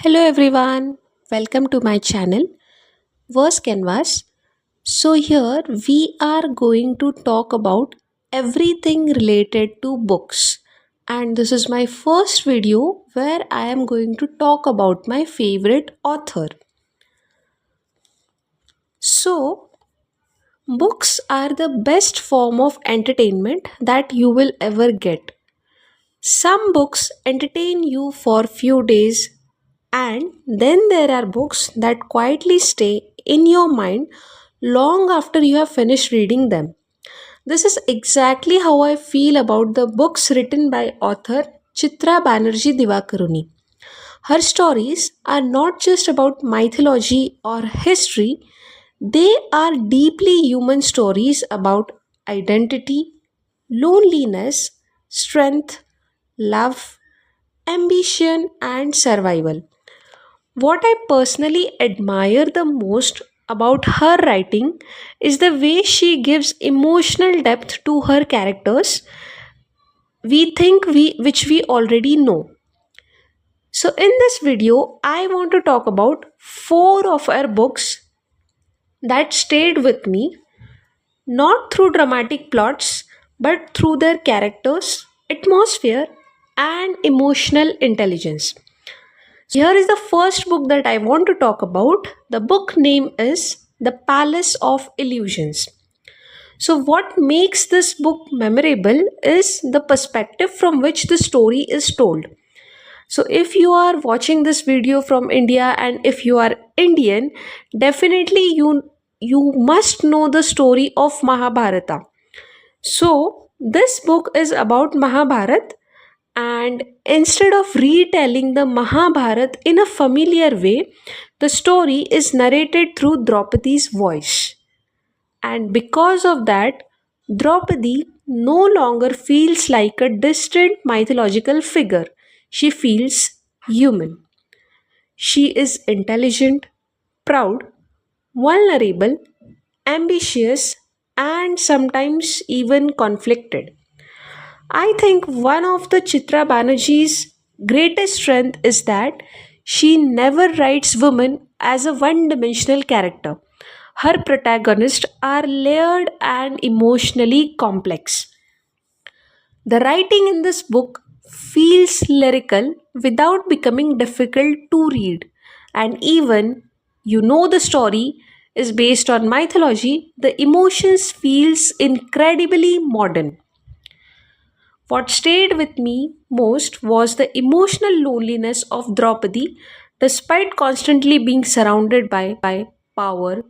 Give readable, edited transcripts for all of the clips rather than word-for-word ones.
Hello everyone, welcome to my channel Verse Canvas. So, here we are going to talk about everything related to books, and this is my first video where I am going to talk about my favorite author. So, books are the best form of entertainment that you will ever get. Some books entertain you for few days, and then there are books that quietly stay in your mind long after you have finished reading them. This is exactly how I feel about the books written by author Chitra Banerjee Divakaruni. Her stories are not just about mythology or history, they are deeply human stories about identity, loneliness, strength, love, ambition, and survival. What I personally admire the most about her writing is the way she gives emotional depth to her characters which we already know. So in this video I want to talk about four of her books that stayed with me not through dramatic plots but through their characters, atmosphere and emotional intelligence. Here is the first book that I want to talk about. The book name is The Palace of Illusions. So, what makes this book memorable is the perspective from which the story is told. So, if you are watching this video from India and if you are Indian, definitely you must know the story of Mahabharata. So, this book is about Mahabharata, and instead of retelling the Mahabharata in a familiar way, the story is narrated through Draupadi's voice. And because of that, Draupadi no longer feels like a distant mythological figure. She feels human. She is intelligent, proud, vulnerable, ambitious, and sometimes even conflicted. I think one of the Chitra Banerjee's greatest strength is that she never writes women as a one-dimensional character. Her protagonists are layered and emotionally complex. The writing in this book feels lyrical without becoming difficult to read. And even the story is based on mythology, the emotions feels incredibly modern. What stayed with me most was the emotional loneliness of Draupadi despite constantly being surrounded by power,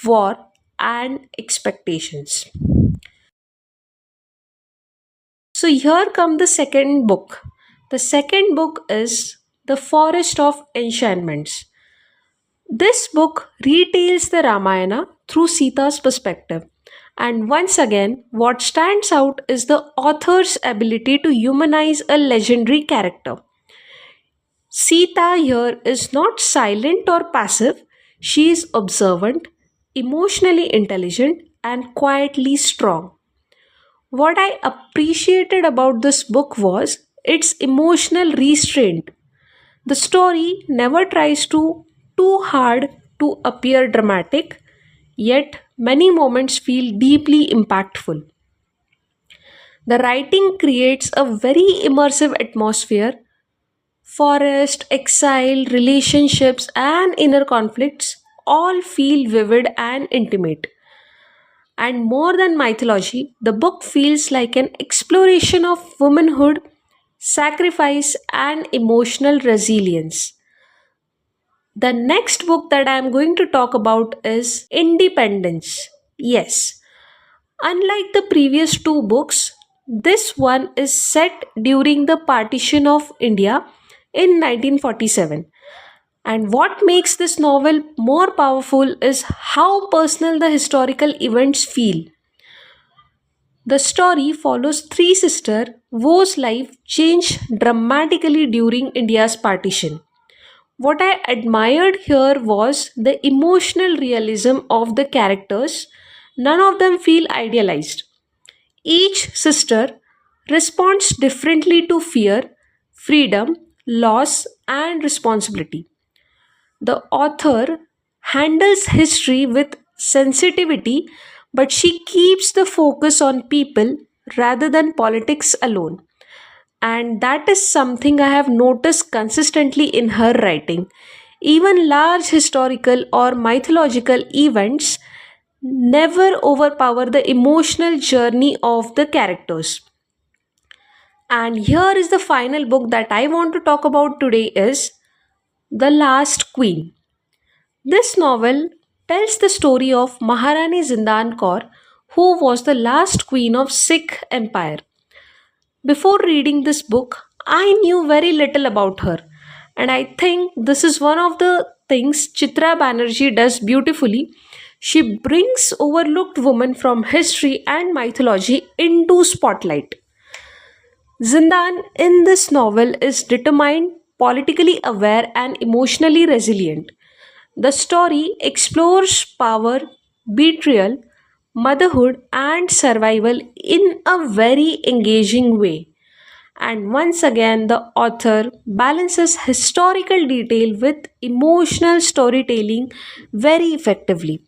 war, and expectations. So here come the second book. The second book is The Forest of Enchantments. This book retells the Ramayana through Sita's perspective. And once again, what stands out is the author's ability to humanize a legendary character. Sita here is not silent or passive, she is observant, emotionally intelligent, and quietly strong. What I appreciated about this book was its emotional restraint. The story never tries to too hard to appear dramatic, yet many moments feel deeply impactful. The writing creates a very immersive atmosphere. Forest, exile, relationships, and inner conflicts all feel vivid and intimate. And more than mythology, the book feels like an exploration of womanhood, sacrifice, and emotional resilience. The next book that I am going to talk about is Independence. Yes, unlike the previous two books, this one is set during the partition of India in 1947. And what makes this novel more powerful is how personal the historical events feel. The story follows three sisters whose life changed dramatically during India's partition. What I admired here was the emotional realism of the characters. None of them feel idealized. Each sister responds differently to fear, freedom, loss, and responsibility. The author handles history with sensitivity, but she keeps the focus on people rather than politics alone. And that is something I have noticed consistently in her writing. Even large historical or mythological events never overpower the emotional journey of the characters. And here is the final book that I want to talk about today is The Last Queen. This novel tells the story of Maharani Zindan Kaur, who was the last queen of Sikh Empire. Before reading this book, I knew very little about her, and I think this is one of the things Chitra Banerjee does beautifully. She brings overlooked women from history and mythology into spotlight. Zindan in this novel is determined, politically aware, and emotionally resilient. The story explores power, betrayal, motherhood, and survival in a very engaging way. And once again, the author balances historical detail with emotional storytelling very effectively.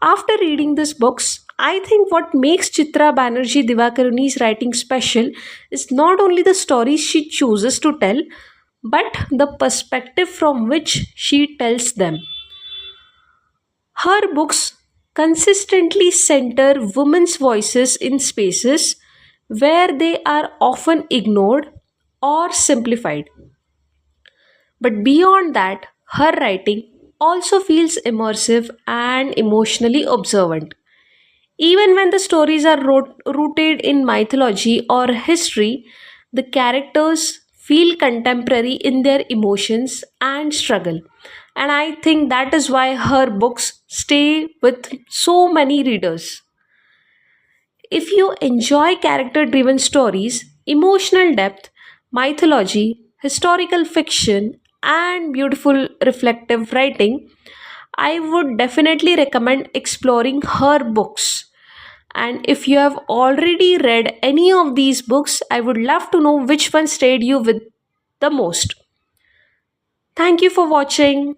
After reading these books, I think what makes Chitra Banerjee Divakaruni's writing special is not only the stories she chooses to tell, but the perspective from which she tells them. Her books consistently center women's voices in spaces where they are often ignored or simplified. But beyond that, her writing also feels immersive and emotionally observant. Even when the stories are rooted in mythology or history, the characters feel contemporary in their emotions and struggle. And I think that is why her books stay with so many readers. If you enjoy character driven stories, emotional depth, mythology, historical fiction, and beautiful reflective writing, I would definitely recommend exploring her books. And if you have already read any of these books, I would love to know which one stayed you with the most. Thank you for watching.